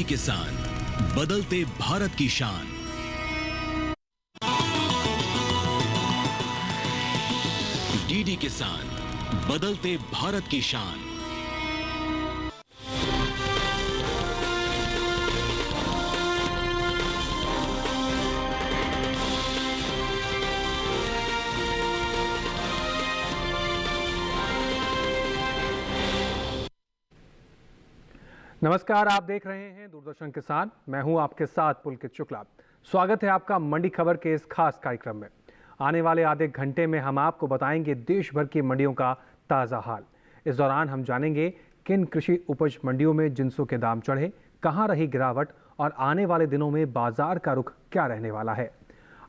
DD किसान, बदलते भारत की शान। डीडी किसान, बदलते भारत की शान। नमस्कार, आप देख रहे हैं दूरदर्शन किसान। मैं हूं आपके साथ पुलकित शुक्ला। स्वागत है आपका मंडी खबर के इस खास कार्यक्रम में। आने वाले आधे घंटे में हम आपको बताएंगे देश भर की मंडियों का ताज़ा हाल। इस दौरान हम जानेंगे किन कृषि उपज मंडियों में जिंसों के दाम चढ़े, कहां रही गिरावट और आने वाले दिनों में बाजार का रुख क्या रहने वाला है।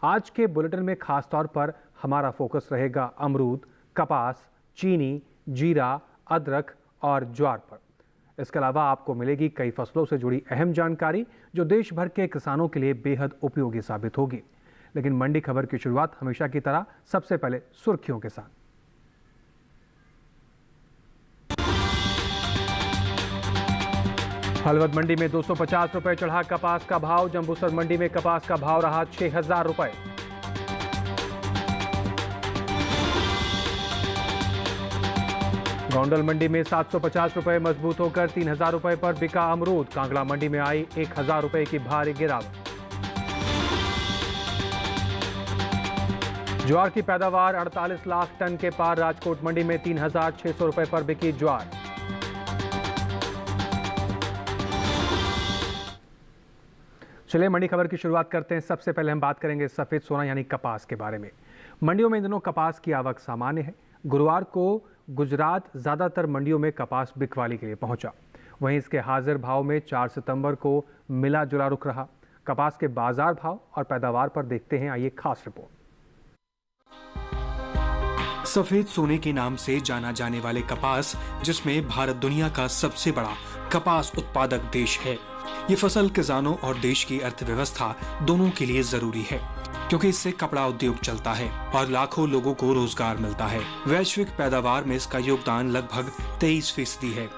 आज के बुलेटिन में खास तौर पर हमारा फोकस रहेगा अमरूद, कपास, चीनी, जीरा, अदरक और ज्वार पर। इसके अलावा आपको मिलेगी कई फसलों से जुड़ी अहम जानकारी जो देश भर के किसानों के लिए बेहद उपयोगी साबित होगी। लेकिन मंडी खबर की शुरुआत हमेशा की तरह सबसे पहले सुर्खियों के साथ। हलवद मंडी में 250 रुपए चढ़ा कपास का भाव। जंबूसर मंडी में कपास का भाव रहा 6000 रुपए। गोंडल मंडी में 750 रुपए मजबूत होकर 3000 रुपए पर बिका अमरूद। कांगड़ा मंडी में आई 1000 रुपए की भारी गिरावट। ज्वार की पैदावार 48 लाख टन के पार। राजकोट मंडी में 3600 रुपए पर बिकी ज्वार। चलिए मंडी खबर की शुरुआत करते हैं। सबसे पहले हम बात करेंगे सफेद सोना यानी कपास के बारे में। मंडियों में इन दिनों कपास की आवक सामान्य है। गुरुवार को गुजरात ज्यादातर मंडियों में कपास बिकवाली के लिए पहुंचा। वहीं इसके हाजिर भाव में 4 सितंबर को मिला जुला रुख रहा। कपास के बाजार भाव और पैदावार पर देखते हैं आइए खास रिपोर्ट। सफेद सोने के नाम से जाना जाने वाले कपास, जिसमें भारत दुनिया का सबसे बड़ा कपास उत्पादक देश है। ये फसल किसानों और देश की अर्थव्यवस्था दोनों के लिए जरूरी है, क्योंकि इससे कपड़ा उद्योग चलता है और लाखों लोगों को रोजगार मिलता है। वैश्विक पैदावार में इसका योगदान लगभग 23% है।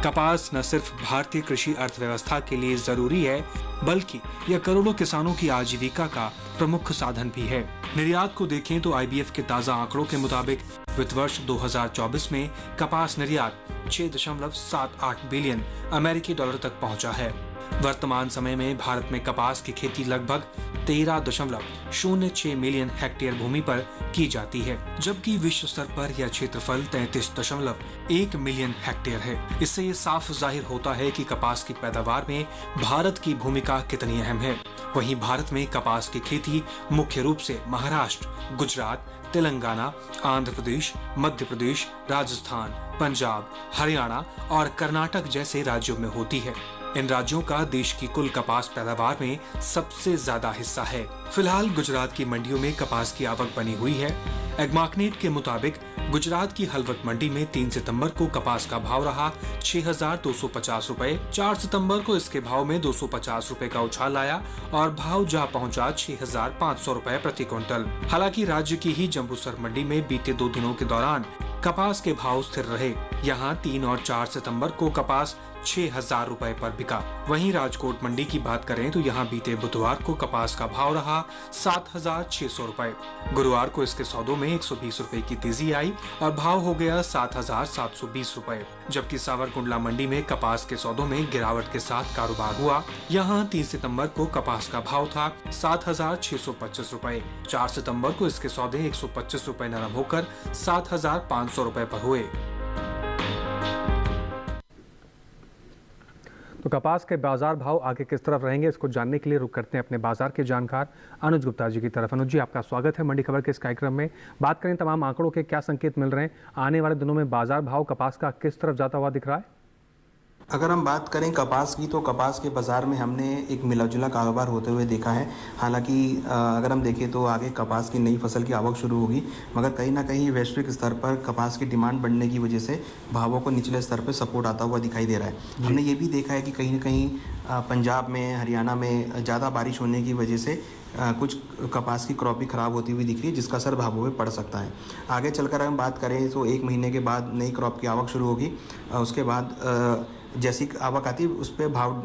कपास न सिर्फ भारतीय कृषि अर्थव्यवस्था के लिए जरूरी है, बल्कि यह करोड़ों किसानों की आजीविका का प्रमुख साधन भी है। निर्यात को देखें तो IBF के ताजा आंकड़ों के मुताबिक वित्त वर्ष 2024 में कपास निर्यात 6.78 बिलियन अमेरिकी डॉलर तक पहुंचा है। वर्तमान समय में भारत में कपास की खेती लगभग 13.06 मिलियन हेक्टेयर भूमि पर की जाती है, जबकि विश्व स्तर पर यह क्षेत्रफल 33.1 मिलियन हेक्टेयर है। इससे ये साफ जाहिर होता है कि कपास की पैदावार में भारत की भूमिका कितनी अहम है। वहीं भारत में कपास की खेती मुख्य रूप से महाराष्ट्र, गुजरात, तेलंगाना, आंध्र प्रदेश, मध्य प्रदेश, राजस्थान, पंजाब, हरियाणा और कर्नाटक जैसे राज्यों में होती है। इन राज्यों का देश की कुल कपास पैदावार में सबसे ज्यादा हिस्सा है। फिलहाल गुजरात की मंडियों में कपास की आवक बनी हुई है। एग्मार्कनेट के मुताबिक गुजरात की हलवद मंडी में 3 सितंबर को कपास का भाव रहा 6250 रुपए। 4 सितंबर को इसके भाव में 250 रुपए का उछाल आया और भाव जा पहुंचा 6500 रुपए प्रति क्विंटल। हालांकि राज्य की ही जंबूसर मंडी में बीते 2 दिनों के दौरान कपास के भाव स्थिर रहे। यहाँ 3 और 4 सितंबर को कपास 6000 रुपए पर बिका। वहीं राजकोट मंडी की बात करें तो यहाँ बीते बुधवार को कपास का भाव रहा 7600 रुपए। गुरुवार को इसके सौदों में 120 रुपए की तेजी आई और भाव हो गया 7720 रुपए। जबकि सावरकुंडला मंडी में कपास के सौदों में गिरावट के साथ कारोबार हुआ। यहाँ 3 सितंबर को कपास का भाव था 7625 रुपए। 4 सितंबर को इसके सौदे 125 रुपए नरम होकर 7500 रुपए पर हुए। तो कपास के बाजार भाव आगे किस तरफ रहेंगे, इसको जानने के लिए रुक करते हैं अपने बाजार के जानकार अनुज गुप्ता जी की तरफ। अनुज जी, आपका स्वागत है मंडी खबर के इस कार्यक्रम में। बात करें तमाम आंकड़ों के क्या संकेत मिल रहे हैं, आने वाले दिनों में बाजार भाव कपास का किस तरफ जाता हुआ दिख रहा है? अगर हम बात करें कपास की, तो कपास के बाज़ार में हमने एक मिला-जुला कारोबार होते हुए देखा है। हालांकि अगर हम देखें तो आगे कपास की नई फसल की आवक शुरू होगी, मगर कहीं ना कहीं वैश्विक स्तर पर कपास की डिमांड बढ़ने की वजह से भावों को निचले स्तर पर सपोर्ट आता हुआ दिखाई दे रहा है। हमने ये भी देखा है कि कहीं ना कहीं पंजाब में, हरियाणा में ज़्यादा बारिश होने की वजह से कुछ कपास की क्रॉप भी ख़राब होती हुई दिख रही है, जिसका असर भावों में पड़ सकता है। आगे चलकर हम बात करें तो 1 महीने के बाद नई क्रॉप की आवक शुरू होगी। उसके बाद जैसी आवक आती है उस पर भाव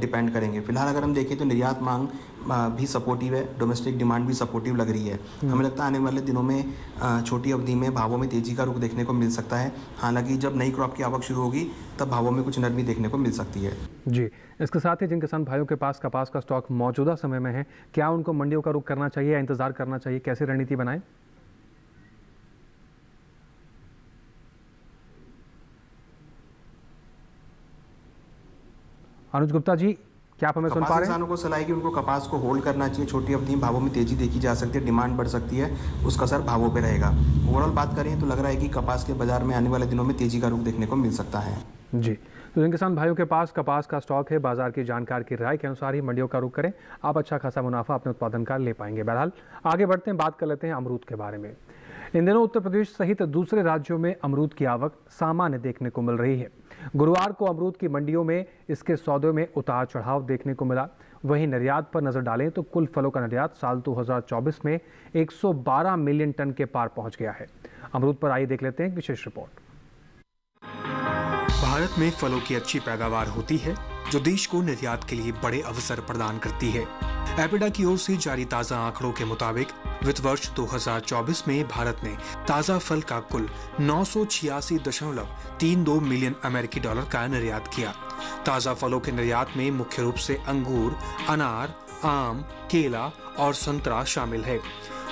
डिपेंड करेंगे। फिलहाल अगर हम देखें तो निर्यात मांग भी सपोर्टिव है, डोमेस्टिक डिमांड भी सपोर्टिव लग रही है। हमें लगता है आने वाले दिनों में छोटी अवधि में भावों में तेजी का रुख देखने को मिल सकता है। हालांकि जब नई क्रॉप की आवक शुरू होगी तब भावों में कुछ नरमी देखने को मिल सकती है। जी, इसके साथ ही जिन किसान भाइयों के पास कपास का स्टॉक मौजूदा समय में है, क्या उनको मंडियों का रुख करना चाहिए या इंतजार करना चाहिए? कैसी रणनीति बनाएं? अनुज गुप्ता जी, क्या आप हमें सुन पा रहे हैं? किसानों को सलाह है कि उनको कपास को होल्ड करना चाहिए। छोटी अवधि में भावों में तेजी देखी जा सकती है, डिमांड बढ़ सकती है, उसका असर भावों पे रहेगा। ओवरऑल बात करें तो लग रहा है कि कपास के बाजार में आने वाले दिनों में तेजी का रुख देखने को मिल सकता है। जी, तो जिन किसान भाइयों के पास कपास का स्टॉक है, बाजार की जानकार की राय के अनुसार ही मंडियों का रुख करें, आप अच्छा खासा मुनाफा अपने उत्पादन का ले पाएंगे। बहरहाल आगे बढ़ते हैं, बात कर लेते हैं अमरूद के बारे में। इन दिनों उत्तर प्रदेश सहित दूसरे राज्यों में अमरूद की आवक सामान्य देखने को मिल रही है। गुरुवार को अमरूद की मंडियों में इसके सौदे में उतार चढ़ाव देखने को मिला। वहीं निर्यात पर नजर डालें तो कुल फलों का निर्यात साल 2024 में 112 मिलियन टन के पार पहुंच गया है। अमरूद पर आइए देख लेते हैं एक विशेष रिपोर्ट। भारत में फलों की अच्छी पैदावार होती है जो देश को निर्यात के लिए बड़े अवसर प्रदान करती है। एपिडा की ओर से जारी ताजा आंकड़ों के मुताबिक वित्त वर्ष 2024 में भारत ने ताजा फल का कुल 986.32 मिलियन अमेरिकी डॉलर का निर्यात किया। ताजा फलों के निर्यात में मुख्य रूप से अंगूर, अनार, आम, केला और संतरा शामिल है।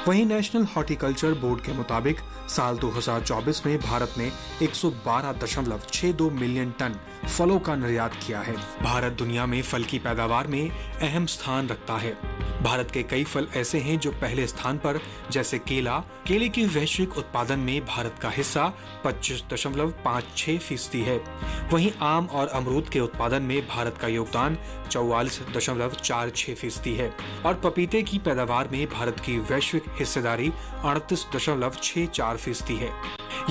वहीं नेशनल हॉर्टिकल्चर बोर्ड के मुताबिक साल 2024 में भारत ने 112.62 मिलियन टन फलों का निर्यात किया है। भारत दुनिया में फल की पैदावार में अहम स्थान रखता है। भारत के कई फल ऐसे हैं जो पहले स्थान पर, जैसे केले के वैश्विक उत्पादन में भारत का हिस्सा 25.56% है। वहीं आम और अमरूद के उत्पादन में भारत का योगदान 44.46% है और पपीते की पैदावार में भारत की वैश्विक हिस्सेदारी 38.64% है।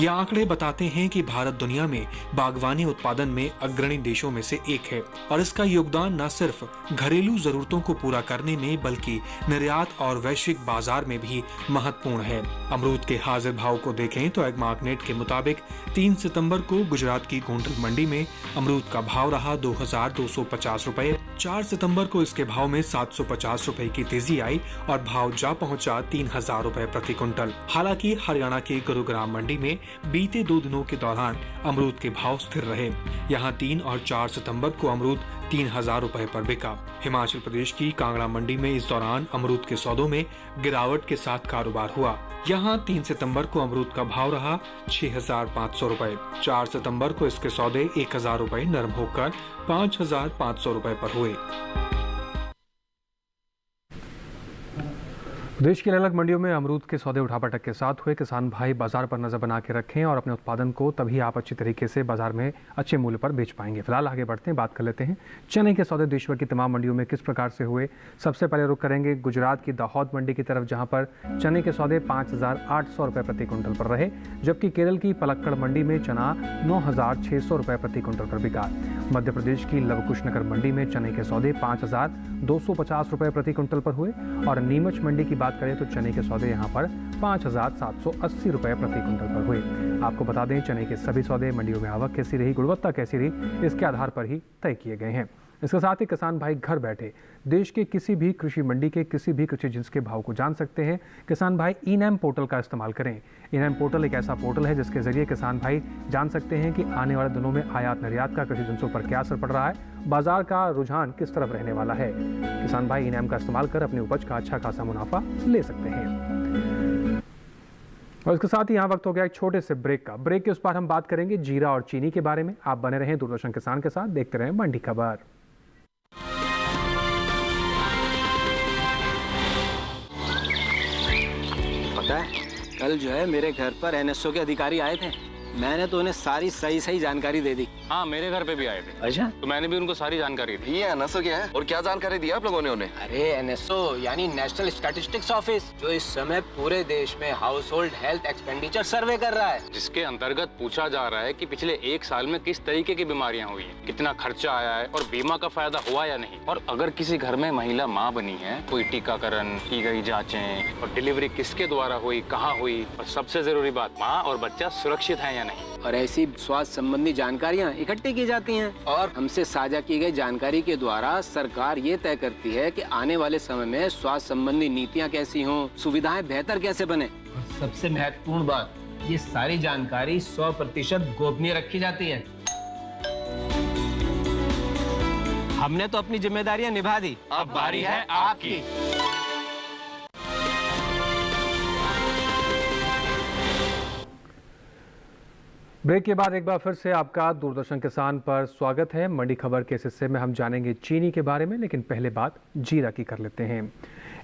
ये आंकड़े बताते हैं कि भारत दुनिया में बागवानी उत्पादन में अग्रणी देशों में से एक है और इसका योगदान न सिर्फ घरेलू जरूरतों को पूरा करने में बल्कि निर्यात और वैश्विक बाजार में भी महत्वपूर्ण है। अमरूद के हाजिर भाव को देखें तो एग्मार्कनेट के मुताबिक 3 सितंबर को गुजरात की गोंडल मंडी में अमरूद का भाव रहा 2250 रुपए। 4 सितंबर को इसके भाव में 750 रुपए की तेजी आई और भाव जा पहुंचा 3000 रुपए प्रति क्विंटल। हालांकि हरियाणा के गुरुग्राम मंडी में बीते 2 दिनों के दौरान अमरूद के भाव स्थिर रहे। यहाँ 3 और 4 सितंबर को अमरूद 3000 रुपए पर बिका। हिमाचल प्रदेश की कांगड़ा मंडी में इस दौरान अमरूद के सौदों में गिरावट के साथ कारोबार हुआ। यहाँ 3 सितंबर को अमरूद का भाव रहा 6500 रुपए। 4 सितंबर को इसके सौदे 1000 रुपए नरम होकर 5500 रुपए पर हुए। देश की अलग अलग मंडियों में अमरूद के सौदे उठापटक के साथ हुए। किसान भाई बाजार पर नजर बना के रखें और अपने उत्पादन को, तभी आप अच्छी तरीके से बाजार में अच्छे मूल्य पर बेच पाएंगे। फिलहाल आगे बढ़ते हैं, बात कर लेते हैं चने के सौदे देश भर की तमाम मंडियों में किस प्रकार से हुए। सबसे पहले रुख करेंगे गुजरात की दाहोद मंडी की तरफ, जहां पर चने के सौदे 5800 रुपए प्रति क्विंटल पर रहे, जबकि केरल की पलक्कड़ मंडी में चना 9600 रुपए प्रति क्विंटल पर बिका। मध्य प्रदेश की लवकुशनगर मंडी में चने के सौदे 5250 रुपए प्रति क्विंटल पर हुए और नीमच मंडी की बात करें तो चने के सौदे यहां पर 5780 रुपए प्रति क्विंटल पर हुए। आपको बता दें, चने के सभी सौदे मंडियों में आवक कैसी रही, गुणवत्ता कैसी रही, इसके आधार पर ही तय किए गए हैं। इसके साथ ही किसान भाई घर बैठे देश के किसी भी कृषि मंडी के किसी भी कृषि जिन्स के भाव को जान सकते हैं। किसान भाई ई-नैम पोर्टल का इस्तेमाल करें। ई-नैम पोर्टल एक ऐसा पोर्टल है जिसके जरिए किसान भाई जान सकते हैं कि आने वाले दिनों में आयात निर्यात का कृषि जिन्सों पर क्या असर पड़ रहा है, बाजार का रुझान किस तरफ रहने वाला है। किसान भाई ई-नैम का इस्तेमाल कर अपनी उपज का अच्छा खासा मुनाफा ले सकते हैं। और इसके साथ ही यहाँ वक्त हो गया एक छोटे से ब्रेक का। ब्रेक के उस पर हम बात करेंगे जीरा और चीनी के बारे में। आप बने रहें दूरदर्शन किसान के साथ, देखते रहें मंडी खबर। पता है, कल जो है मेरे घर पर एनएसओ के अधिकारी आए थे। मैंने तो उन्हें सारी सही जानकारी दे दी। हाँ, मेरे घर पे भी आए थे। अच्छा, तो मैंने भी उनको सारी जानकारी दी। ये एनएसओ क्या है और क्या जानकारी दी आप लोगों ने उन्हें? अरे एनएसओ यानी नेशनल स्टैटिस्टिक्स ऑफिस, जो इस समय पूरे देश में हाउस होल्ड हेल्थ एक्सपेंडिचर सर्वे कर रहा है, जिसके अंतर्गत पूछा जा रहा है कि पिछले 1 साल में किस तरीके की बीमारियां हुई हैं, कितना खर्चा आया है और बीमा का फायदा हुआ या नहीं। और अगर किसी घर में महिला माँ बनी है, कोई टीकाकरण की गई जाँचें और डिलीवरी किसके द्वारा हुई, कहाँ हुई, और सबसे जरूरी बात, माँ और बच्चा सुरक्षित है या नहीं। और ऐसी स्वास्थ्य संबंधी जानकारियाँ इकट्ठी की जाती हैं और हमसे साझा की गई जानकारी के द्वारा सरकार ये तय करती है कि आने वाले समय में स्वास्थ्य संबंधी नीतियाँ कैसी हों, सुविधाएं बेहतर कैसे बने। और सबसे महत्वपूर्ण बात, ये सारी जानकारी 100% गोपनीय रखी जाती है। हमने तो अपनी जिम्मेदारियां निभा दी, अब बारी है आपकी। ब्रेक के बाद एक बार फिर से आपका दूरदर्शन किसान पर स्वागत है। मंडी खबर के इस हिस्से में हम जानेंगे चीनी के बारे में, लेकिन पहले बात जीरा की कर लेते हैं।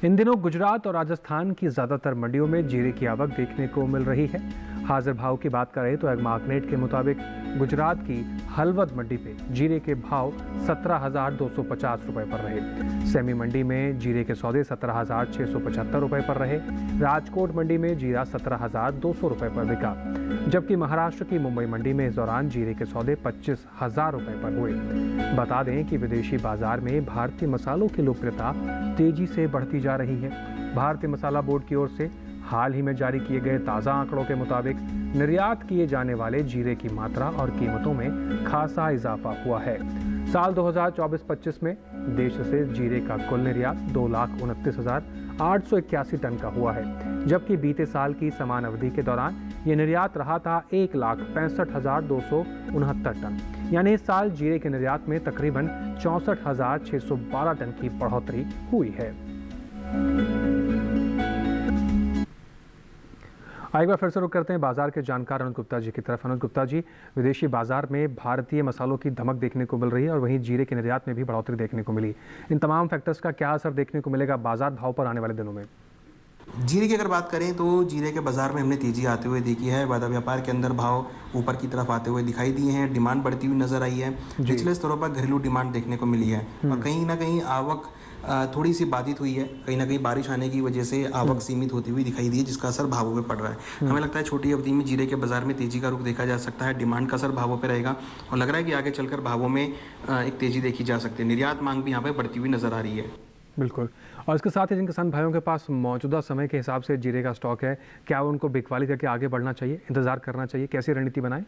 इन दिनों गुजरात और राजस्थान की ज़्यादातर मंडियों में जीरे की आवक देखने को मिल रही है। हाजिर भाव की बात करें तो एग्मार्कनेट के मुताबिक गुजरात की हलवद मंडी पे जीरे के भाव 17,250 रुपये पर रहे। सेमी मंडी में जीरे के सौदे 17,675 रुपये पर रहे। राजकोट मंडी में जीरा 17,200 रुपये पर बिका, जबकि महाराष्ट्र की मुंबई मंडी में इस दौरान जीरे के सौदे 25,000 रुपये पर हुए। बता दें कि विदेशी बाजार में भारतीय मसालों की लोकप्रियता तेजी से बढ़ती जा रही है। भारतीय मसाला बोर्ड की ओर से हाल ही में जारी किए गए ताज़ा आंकड़ों के मुताबिक निर्यात किए जाने वाले जीरे की मात्रा और कीमतों में खासा इजाफा हुआ है। साल 2024-25 में देश से जीरे का कुल निर्यात 2,29,881 टन का हुआ है, जबकि बीते साल की समान अवधि के दौरान ये निर्यात रहा था 1,65,269 टन। यानी इस साल जीरे के निर्यात में तकरीबन 64,612 टन की बढ़ोतरी हुई है। एक बार फिर से रुक करते हैं बाजार के जानकार अनुज गुप्ता जी की तरफ। अनुज गुप्ता जी, विदेशी बाजार में भारतीय मसालों की धमक देखने को मिल रही है और वहीं जीरे के निर्यात में भी बढ़ोतरी देखने को मिली। इन तमाम फैक्टर्स का क्या असर देखने को मिलेगा बाजार भाव पर आने वाले दिनों में? जीरे की अगर बात करें तो जीरे के बाज़ार में हमने तेज़ी आते हुए देखी है। बाजार व्यापार के अंदर भाव ऊपर की तरफ आते हुए दिखाई दिए हैं। डिमांड बढ़ती हुई नजर आई है। निचले स्तरों पर घरेलू डिमांड देखने को मिली है और कहीं ना कहीं आवक थोड़ी सी बाधित हुई है। कहीं ना कहीं बारिश आने की वजह से आवक सीमित होती हुई दिखाई दी है, जिसका असर भावों पे पड़ रहा है। हमें लगता है छोटी अवधि में जीरे के बाजार में तेज़ी का रुख देखा जा सकता है। डिमांड का असर भावों पे रहेगा और लग रहा है कि आगे चलकर भावों में एक तेज़ी देखी जा सकती है। निर्यात मांग भी यहाँ पे बढ़ती हुई नजर आ रही है। बिल्कुल। और इसके साथ ही जिन किसान भाइयों के पास मौजूदा समय के हिसाब से जीरे का स्टॉक है, क्या उनको बिकवाली करके आगे बढ़ना चाहिए, इंतजार करना चाहिए? कैसी रणनीति बनाएं?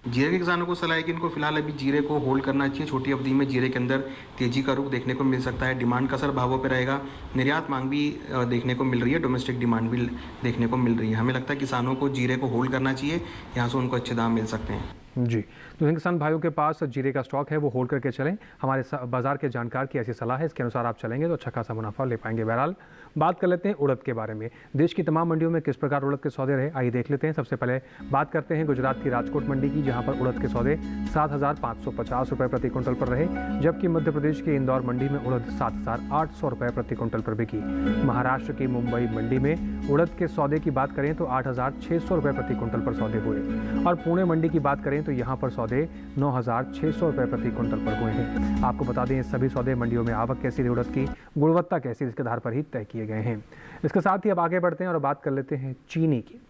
जीरे के किसानों को सलाह है कि इनको फिलहाल अभी जीरे को होल्ड करना चाहिए। छोटी अवधि में जीरे के अंदर तेजी का रुख देखने को मिल सकता है। डिमांड का असर भावों पर रहेगा। निर्यात मांग भी देखने को मिल रही है, डोमेस्टिक डिमांड भी देखने को मिल रही है। हमें लगता है किसानों को जीरे को होल्ड करना चाहिए, यहाँ से उनको अच्छे दाम मिल सकते हैं। जी, तो जिन किसान भाइयों के पास जीरे का स्टॉक है वो होल्ड करके चलें। हमारे बाजार के जानकार की ऐसी सलाह है, इसके अनुसार आप चलेंगे तो अच्छा खासा मुनाफा ले पाएंगे। बहरहाल बात कर लेते हैं उड़द के बारे में। देश की तमाम मंडियों में किस प्रकार उड़द के सौदे रहे, आइए देख लेते हैं। सबसे पहले बात करते हैं गुजरात की राजकोट मंडी की, जहां पर उड़द के सौदे 7,550 रुपये प्रति क्विंटल पर रहे, जबकि मध्य प्रदेश की इंदौर मंडी में उड़द 7,800 रुपये प्रति क्विंटल पर बिकी। महाराष्ट्र की मुंबई मंडी में उड़द के सौदे की बात करें तो 8,600 रुपये प्रति क्विंटल पर सौदे हुए और पुणे मंडी की बात करें तो यहाँ पर सौदे 9,600 रुपये प्रति क्विंटल पर हुए हैं। आपको बता दें, सभी सौदे मंडियों में आवक कैसी रही, उड़द की गुणवत्ता कैसी, इसके आधार पर ही तय किए गए हैं। इसके साथ ही अब आगे बढ़ते हैं और बात कर लेते हैं चीनी की।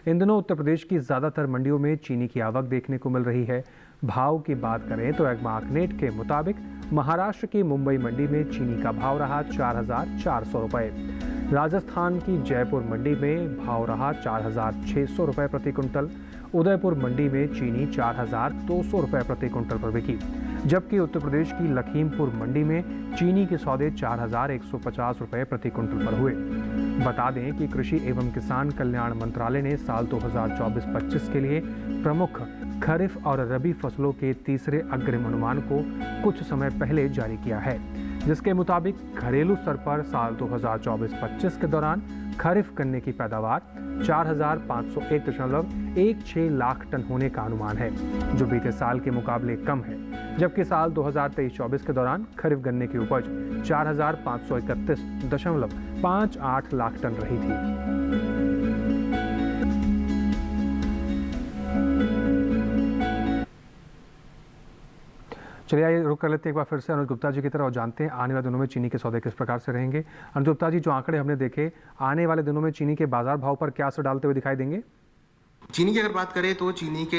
इन दिनों उत्तर प्रदेश की ज़्यादातर मंडियों में चीनी की आवक देखने को मिल रही है। भाव की बात करें तो एग्मार्कनेट के मुताबिक महाराष्ट्र की मुंबई मंडी में चीनी का भाव रहा 4,400 रुपये। राजस्थान की जयपुर मंडी में भाव रहा 4,600 रुपये प्रति क्विंटल। उदयपुर मंडी में चीनी 4,200 रुपये प्रति क्विंटल पर बिकी, जबकि उत्तर प्रदेश की लखीमपुर मंडी में चीनी के सौदे 4,150 रुपये प्रति क्विंटल पर हुए। बता दें कि कृषि एवं किसान कल्याण मंत्रालय ने साल 2024-25 के लिए प्रमुख खरीफ और रबी फसलों के तीसरे अग्रिम अनुमान को कुछ समय पहले जारी किया है, जिसके मुताबिक घरेलू स्तर पर साल 2024-25 के दौरान खरीफ गन्ने की पैदावार 4,501.16 लाख टन होने का अनुमान है, जो बीते साल के मुकाबले कम है। जबकि साल 2023-24 के दौरान खरीफ गन्ने की उपज 4,531.58 लाख टन रही थी। चलिए आइए रुक कर लेते हैं एक बार फिर से अनुज गुप्ता जी की तरफ और जानते हैं आने वाले दिनों में चीनी के सौदे किस प्रकार से रहेंगे। अनुज गुप्ता जी, जो आंकड़े हमने देखे, आने वाले दिनों में चीनी के बाजार भाव पर क्या असर डालते हुए दिखाई देंगे? चीनी की अगर बात करें तो चीनी के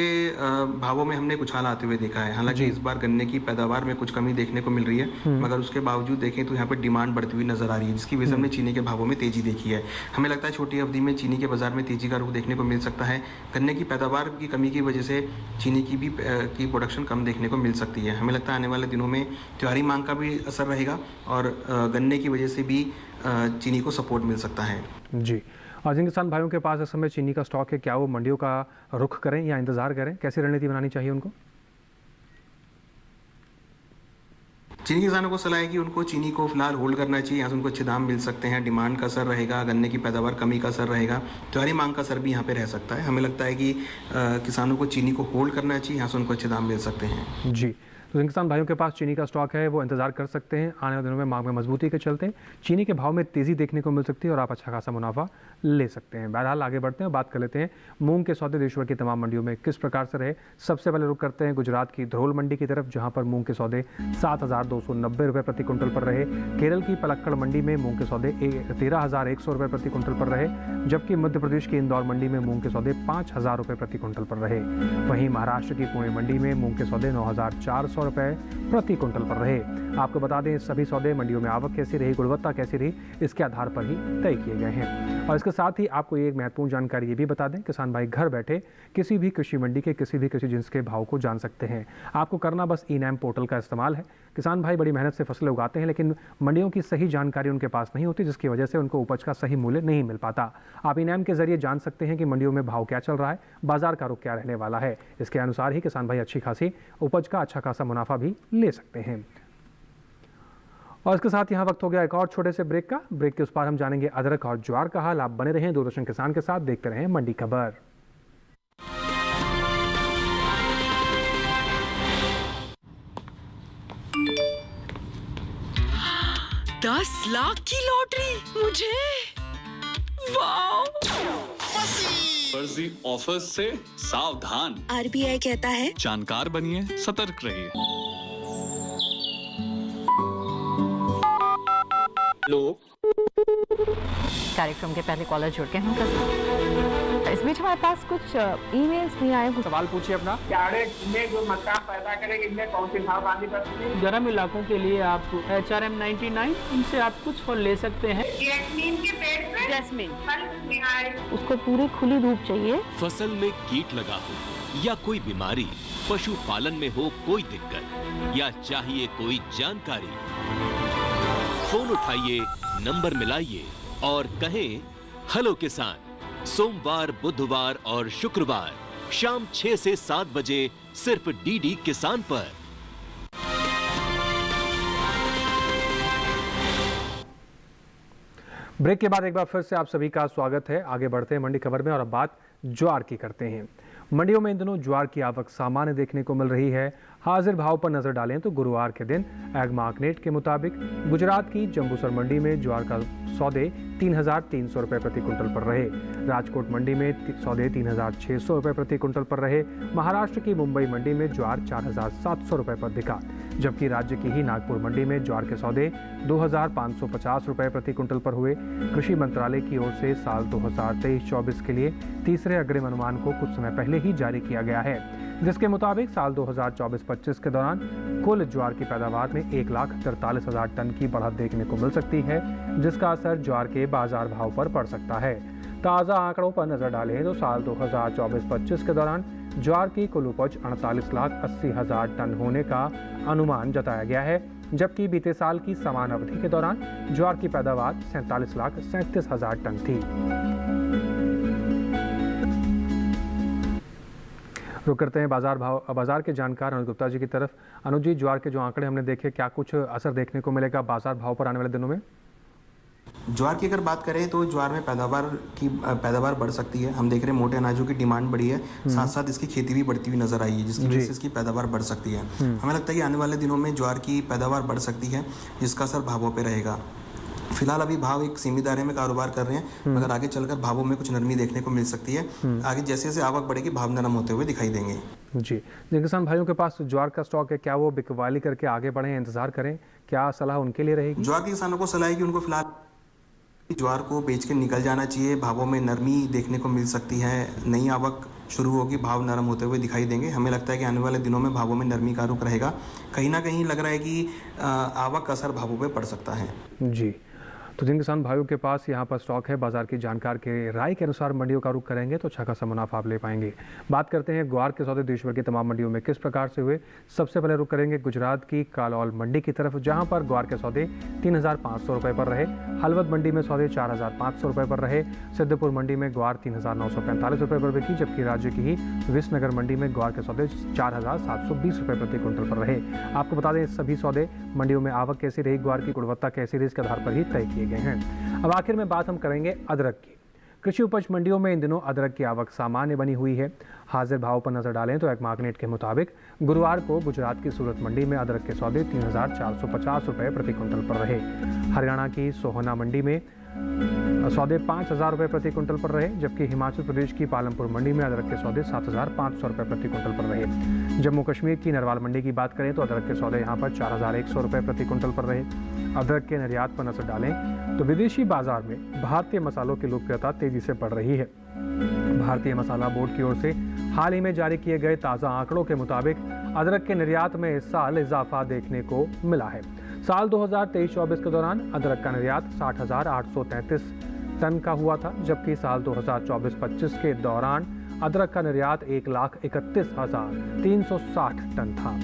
भावों में हमने उछाल आते हुए देखा है। हालांकि इस बार गन्ने की पैदावार में कुछ कमी देखने को मिल रही है, मगर उसके बावजूद देखें तो यहाँ पर डिमांड बढ़ती हुई नजर आ रही है, जिसकी वजह से हमने चीनी के भावों में तेजी देखी है। हमें लगता है छोटी अवधि में चीनी के बाजार में तेजी का रुख देखने को मिल सकता है। गन्ने की पैदावार की कमी की वजह से चीनी की भी की प्रोडक्शन कम देखने को मिल सकती है। हमें लगता है आने वाले दिनों में त्योहारी मांग का भी असर रहेगा और गन्ने की वजह से भी चीनी को सपोर्ट मिल सकता है। जी, और जिन किसान भाइयों के पास इस समय चीनी का स्टॉक है, क्या वो मंडियों का रुख करें या इंतजार करें? कैसी रणनीति बनानी चाहिए उनको? चीनी किसानों को सलाह है कि उनको चीनी को फिलहाल होल्ड करना चाहिए। यहाँ से उनको अच्छे दाम मिल सकते हैं, डिमांड का असर रहेगा, गन्ने की पैदावार कमी का असर रहेगा, त्योहारी मांग का असर भी यहाँ पे रह सकता है। हमें लगता है कि किसानों को चीनी को होल्ड करना चाहिए, यहाँ से उनको अच्छे दाम मिल सकते हैं। जी, तो जिन किसान भाइयों के पास चीनी का स्टॉक है वो इंतजार कर सकते हैं। आने वाले दिनों में मांग में मजबूती के चलते चीनी के भाव में तेजी देखने को मिल सकती है और आप अच्छा खासा मुनाफा ले सकते हैं। बहरहाल आगे बढ़ते हैं, बात कर लेते हैं मूंग के सौदे देश भर की तमाम मंडियों में किस प्रकार से रहे। सबसे पहले रुक करते हैं गुजरात की धरोल मंडी की तरफ, जहां पर मूंग के सौदे 7,290 रुपये प्रति क्विंटल पर रहे। केरल की पलक्कड़ मंडी में मूंग के सौदे 13,100 रुपये प्रति क्विंटल पर रहे, जबकि मध्य प्रदेश की इंदौर मंडी में मूंग के सौदे 5,000 रुपये प्रति क्विंटल पर रहे। वहीं महाराष्ट्र की पुणे मंडी में मूंग के सौदे 9,400 रुपये प्रति क्विंटल पर रहे। आपको बता दें सभी सौदे मंडियों में आवक कैसी रही, गुणवत्ता कैसी रही, इसके आधार पर ही तय किए गए हैं। और इसके साथ ही आपको एक महत्वपूर्ण जानकारी ये भी बता दें, किसान भाई घर बैठे किसी भी कृषि मंडी के किसी भी कृषि जिन्स के भाव को जान सकते हैं। आपको करना बस ई-नैम पोर्टल का इस्तेमाल है। किसान भाई बड़ी मेहनत से फसलें उगाते हैं, लेकिन मंडियों की सही जानकारी उनके पास नहीं होती, जिसकी वजह से उनको उपज का सही मूल्य नहीं मिल पाता। आप ई-नैम के जरिए जान सकते हैं कि मंडियों में भाव क्या चल रहा है, बाजार का रुख क्या रहने वाला है। इसके अनुसार ही किसान भाई अच्छी खासी उपज का अच्छा खासा मुनाफा भी ले सकते हैं। और इसके साथ यहाँ वक्त हो गया एक और छोटे से ब्रेक का। ब्रेक के उस पार हम जानेंगे अदरक और ज्वार का हाल। आप बने रहें दूरदर्शन किसान के साथ, देखते रहें मंडी खबर। 10 लाख की लॉटरी मुझे, वाओ! फर्जी ऑफर्स से सावधान। आरबीआई कहता है जानकार बनिए, सतर्क रहिए। लोग कार्यक्रम के पहले कॉलर जुड़ के हम इस बीच हमारे पास कुछ ईमेल्स भी आए। सवाल पूछिए अपना। में जो मक्का पैदा करेंगे इनमें कौन सी खाद डालनी पड़ती है? गर्म इलाकों के लिए आप HRM 99 इनसे आप कुछ फल ले सकते हैं। जैस्मीन के पेड़ पे जैस्मीन फल उसको पूरी खुली धूप चाहिए। फसल में कीट लगा हो या कोई बीमारी, पशुपालन में हो कोई दिक्कत या चाहिए कोई जानकारी, फोन उठाइए, नंबर मिलाइए और कहें हेलो किसान। सोमवार, बुधवार और शुक्रवार शाम 6 से 7 बजे सिर्फ डीडी किसान पर। ब्रेक के बाद एक बार फिर से आप सभी का स्वागत है। आगे बढ़ते हैं मंडी खबर में और अब बात ज्वार की करते हैं। मंडियों में इन दिनों ज्वार की आवक सामान्य देखने को मिल रही है। हाजिर भाव पर नजर डालें तो गुरुवार के दिन एग्मार्कनेट के मुताबिक गुजरात की जंबूसर मंडी में ज्वार का सौदे 3,300 रुपये प्रति क्विंटल पर रहे। राजकोट मंडी में सौदे 3,600 रुपये प्रति क्विंटल पर रहे। महाराष्ट्र की मुंबई मंडी में ज्वार 4,700 रुपये पर दिखा, जबकि राज्य की ही नागपुर मंडी में ज्वार के सौदे 2,550 रुपये प्रति क्विंटल पर हुए। कृषि मंत्रालय की ओर से साल 2023-24 के लिए तीसरे अग्रिम अनुमान को कुछ समय पहले ही जारी किया गया है, जिसके मुताबिक साल 2024-25 के दौरान कुल ज्वार की पैदावार में 1,43,000 टन की बढ़त देखने को मिल सकती है, जिसका असर ज्वार के बाजार भाव पर पड़ सकता है। ताज़ा आंकड़ों पर नजर डालें तो साल 2024-25 के दौरान ज्वार की कुल उपज 48,80,000 टन होने का अनुमान जताया गया है, जबकि बीते साल की समान अवधि के दौरान ज्वार की पैदावार 47,37,000 टन थी। रुक करते हैं बाजार के जानकार अनुज गुप्ता जी की तरफ। अनुज जी, ज्वार के जो आंकड़े हमने देखे, क्या कुछ असर देखने को मिलेगा बाजार भाव पर आने वाले दिनों में? ज्वार की अगर बात करें तो ज्वार में पैदावार बढ़ सकती है। हम देख रहे हैं मोटे अनाजों की डिमांड बढ़ी है, साथ साथ इसकी खेती भी बढ़ती हुई नजर आई है, जिसकी वजह से इसकी पैदावार बढ़ सकती है। हमें लगता है कि आने वाले दिनों में ज्वार की पैदावार बढ़ सकती है, जिसका असर भावों पर रहेगा। फिलहाल अभी भाव एक सीमित दायरे में कारोबार कर रहे हैं, मगर आगे चलकर भावों में कुछ नरमी देखने को मिल सकती है। आगे जैसे जैसे आवक बढ़ेगी भाव नरम होते हुए दिखाई देंगे। जी, जिन किसान भाइयों के पास ज्वार का स्टॉक है, क्या वो बिकवाली करके आगे बढ़े, इंतजार करें? क्या सलाह उनके लिए रहेगी? ज्वार के किसानों को सलाह है कि उनको फिलहाल ज्वार को बेच के निकल जाना चाहिए। भावों में नरमी देखने को मिल सकती है। नई आवक शुरू होगी, भाव नरम होते हुए दिखाई देंगे। हमें लगता है कि आने वाले दिनों में भावों में नरमी का रुख रहेगा। कहीं ना कहीं लग रहा है कि आवक का असर भावों पे पड़ सकता है। जी, तो जिन किसान भाइयों के पास यहाँ पर स्टॉक है, बाजार की जानकार के राय के अनुसार मंडियों का रुख करेंगे तो अच्छा खासा मुनाफा आप ले पाएंगे। बात करते हैं ग्वार के सौदे देश भर की तमाम मंडियों में किस प्रकार से हुए। सबसे पहले रुख करेंगे गुजरात की कालौल मंडी की तरफ, जहाँ पर ग्वार के सौदे 3,500 रुपये पर रहे। हलवद मंडी में सौदे 4,500 रुपये पर रहे। सिद्धपुर मंडी में ग्वार 3,945 रुपये पर बिकी, जबकि राज्य की ही विसनगर मंडी में ग्वार के सौदे 4,720 रुपये प्रति क्विंटल पर रहे। आपको बता दें, सभी सौदे मंडियों में आवक कैसी रही, ग्वार की गुणवत्ता कैसी रही, इसके आधार पर ही तय किए गए हैं। अब आखिर में बात हम करेंगे अदरक की। कृषि उपज मंडियों में इन दिनों अदरक की आवक सामान्य बनी हुई है। हाजिर भाव पर नजर डालें तो एक मार्केट के मुताबिक गुरुवार को गुजरात की सूरत मंडी में अदरक के सौदे 3,450 रुपये प्रति क्विंटल पर रहे। हरियाणा की सोहना मंडी में सौदे 5,000 रुपये प्रति क्विंटल पर रहे, जबकि हिमाचल प्रदेश की पालमपुर मंडी में अदरक के सौदे 7,500 रुपये प्रति क्विंटल पर रहे। जम्मू कश्मीर की नरवाल मंडी की बात करें तो अदरक के सौदे यहाँ पर 4,100 रुपये प्रति क्विंटल पर रहे। अदरक के निर्यात पर नजर डालें तो विदेशी बाजार में भारतीय मसालों की लोकप्रियता तेजी से बढ़ रही है। भारतीय मसाला बोर्ड की ओर से हाल ही में जारी किए गए ताज़ा आंकड़ों के मुताबिक अदरक के निर्यात में इस साल इजाफा देखने को मिला है। साल 2023-24 के दौरान अदरक का निर्यात 60,833 टन का हुआ था, जबकि साल 2024-25 के दौरान अदरक का निर्यात 1,31,360 टन था।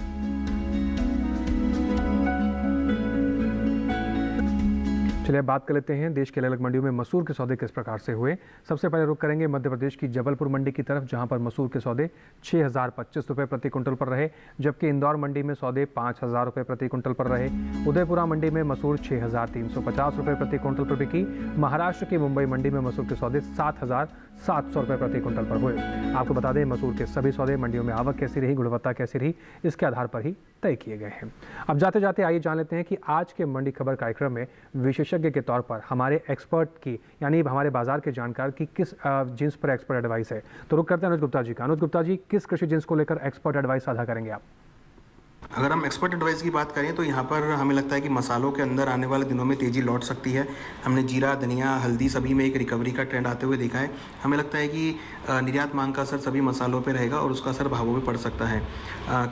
चलिए बात कर लेते हैं देश के अलग अलग मंडियों में मसूर के सौदे किस प्रकार से हुए। सबसे पहले रुक करेंगे मध्य प्रदेश की जबलपुर मंडी की तरफ, जहां पर मसूर के सौदे 6,025 रुपये प्रति क्विंटल पर रहे, जबकि इंदौर मंडी में सौदे 5,000 रुपये प्रति क्विंटल पर रहे। उदयपुरा मंडी में मसूर 6,350 रुपये प्रति क्विंटल पर बिकी। महाराष्ट्र की मुंबई मंडी में मसूर के सौदे 7,700 रुपये प्रति क्विंटल पर हुए। आपको बता दें, मसूर के सभी सौदे मंडियों में आवक कैसी रही, गुणवत्ता कैसी रही, इसके आधार पर ही तय किए गए हैं। अब जाते जाते आइए जान लेते हैं कि आज के मंडी खबर कार्यक्रम में विशेषज्ञ के तौर पर हमारे एक्सपर्ट की, यानी हमारे बाजार के जानकार की किस जिन्स पर एक्सपर्ट एडवाइस है। तो रुक करते हैं अनुज गुप्ता जी का। अनुज गुप्ता जी, किस कृषि जिन्स को लेकर एक्सपर्ट एडवाइस साझा करेंगे आप? अगर हम एक्सपर्ट एडवाइस की बात करें तो यहाँ पर हमें लगता है कि मसालों के अंदर आने वाले दिनों में तेज़ी लौट सकती है। हमने जीरा, धनिया, हल्दी सभी में एक रिकवरी का ट्रेंड आते हुए देखा है। हमें लगता है कि निर्यात मांग का असर सभी मसालों पे रहेगा और उसका असर भावों पे पड़ सकता है।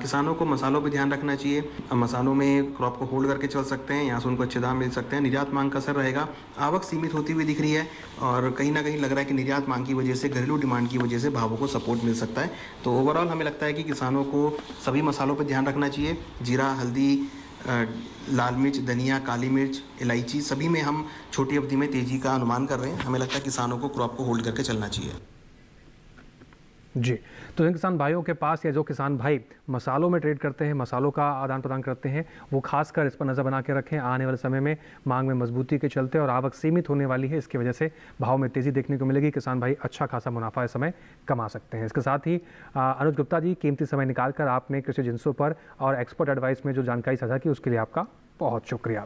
किसानों को मसालों पे ध्यान रखना चाहिए। मसालों में क्रॉप को होल्ड करके चल सकते हैं, यहाँ से उनको अच्छे दाम मिल सकते हैं। निर्यात मांग का असर रहेगा। आवक सीमित होती हुई दिख रही है और कहीं ना कहीं लग रहा है कि निर्यात मांग की वजह से, घरेलू डिमांड की वजह से भावों को सपोर्ट मिल सकता है। तो ओवरऑल हमें लगता है कि किसानों को सभी मसालों पर ध्यान रखना चाहिए। जीरा, हल्दी, लाल मिर्च, धनिया, काली मिर्च, इलायची सभी में हम छोटी अवधि में तेजी का अनुमान कर रहे हैं। हमें लगता है किसानों को क्रॉप को होल्ड करके चलना चाहिए। जी, तो जिन किसान भाइयों के पास या जो किसान भाई मसालों में ट्रेड करते हैं, मसालों का आदान प्रदान करते हैं, वो खासकर इस पर नज़र बना के रखें। आने वाले समय में मांग में मजबूती के चलते और आवक सीमित होने वाली है, इसकी वजह से भाव में तेज़ी देखने को मिलेगी। किसान भाई अच्छा खासा मुनाफा इस समय कमा सकते हैं। इसके साथ ही अनुज गुप्ता जी, कीमती समय निकालकर आपने कृषि जिन्सों पर और एक्सपर्ट एडवाइस में जो जानकारी साझा की, उसके लिए आपका बहुत शुक्रिया।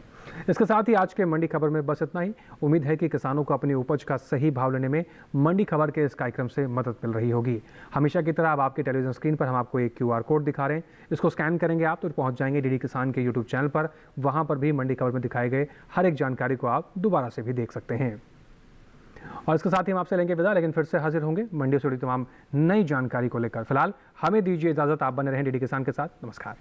इसके साथ ही आज के मंडी खबर में बस इतना ही। उम्मीद है कि किसानों को अपनी उपज का सही भाव लेने में मंडी खबर के इस कार्यक्रम से मदद मिल रही होगी। हमेशा की तरह अब आपके टेलीविजन स्क्रीन पर हम आपको एक QR कोड दिखा रहे हैं। इसको स्कैन करेंगे आप तो पहुंच जाएंगे DD किसान के YouTube चैनल पर। वहां पर भी मंडी खबर में दिखाए गए हर एक जानकारी को आप दोबारा से भी देख सकते हैं। और इसके साथ ही हम आपसे लेंगे विदा, लेकिन फिर से हाजिर होंगे मंडियों से जुड़ी तमाम नई जानकारी को लेकर। फिलहाल हमें दीजिए इजाजत। आप बने रहें DD किसान के साथ। नमस्कार।